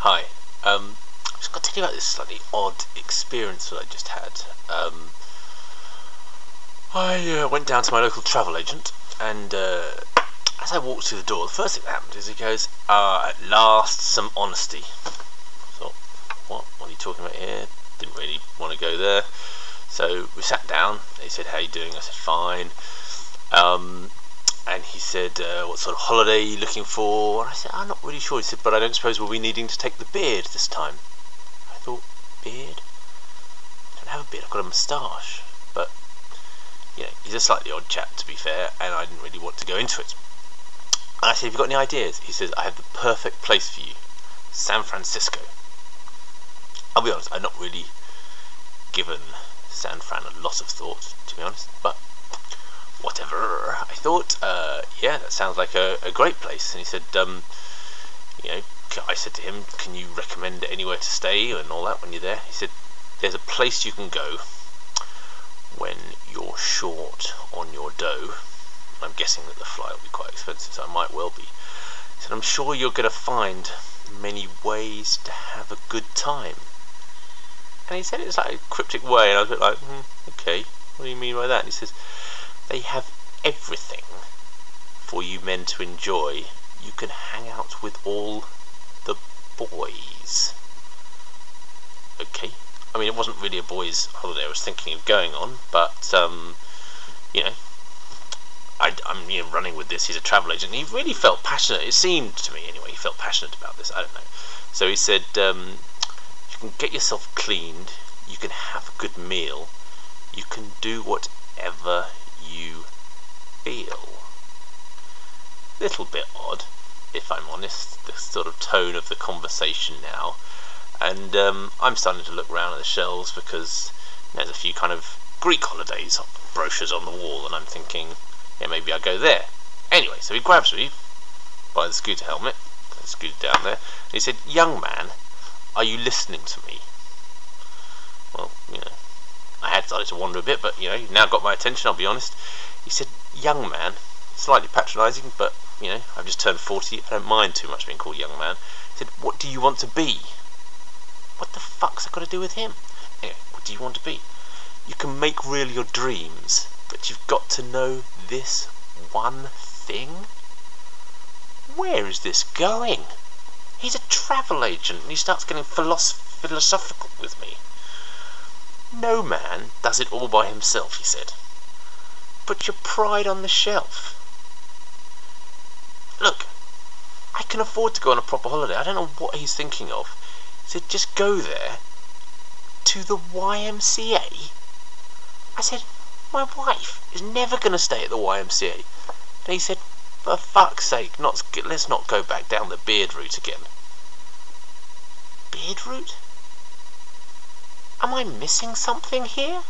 Hi. I'm just got to tell you about this slightly odd experience that I just had. I went down to my local travel agent, and as I walked through the door, the first thing that happened is he goes, "At last, some honesty." So, what are you talking about here? Didn't really want to go there. So we sat down. He said, "How you doing?" I said, "Fine." And he said, "What sort of holiday are you looking for?" And I said, "I'm not really sure." He said, "But I don't suppose we'll be needing to take the beard this time." I thought, beard? I don't have a beard, I've got a moustache. But, he's a slightly odd chap, to be fair, and I didn't really want to go into it. And I said, "Have you got any ideas?" He says, "I have the perfect place for you, San Francisco." I'll be honest, I've not really given San Fran a lot of thought, to be honest, but whatever. I thought, yeah, that sounds like a great place. And he said, I said to him, "Can you recommend anywhere to stay and all that when you're there?" He said, "There's a place you can go when you're short on your dough." I'm guessing that the flight will be quite expensive, so I might well be. He said, "I'm sure you're going to find many ways to have a good time." And he said it was like a cryptic way, and I was a bit like, okay, what do you mean by that? And he says, "They have everything for you men to enjoy. You can hang out with all the boys." Okay. I mean, it wasn't really a boys' holiday I was thinking of going on, but, I'm running with this. He's a travel agent, and he really felt passionate. It seemed to me, anyway, he felt passionate about this. I don't know. So he said, "You can get yourself cleaned, you can have a good meal, you can do whatever you feel." Little bit odd, if I'm honest, the sort of tone of the conversation now. And I'm starting to look around at the shelves because there's a few kind of Greek holidays brochures on the wall, and I'm thinking, yeah, maybe I'll go there. Anyway, so he grabs me by the scooter helmet, I scooted down there, and he said, "Young man, are you listening to me?" Well, I had started to wander a bit, but, you've now got my attention, I'll be honest. He said, "Young man," slightly patronising, but, I've just turned 40, I don't mind too much being called young man. He said, "What do you want to be?" What the fuck's that got to do with him? Anyway, what do you want to be? "You can make real your dreams, but you've got to know this one thing." Where is this going? He's a travel agent, and he starts getting philosophical with me. "No man does it all by himself," he said. "Put your pride on the shelf. Look, I can afford to go on a proper holiday. I don't know what he's thinking of." He said, "Just go there, to the YMCA. I said, "My wife is never going to stay at the YMCA. And he said, "For fuck's sake, let's not go back down the beard route again." Beard route? Am I missing something here?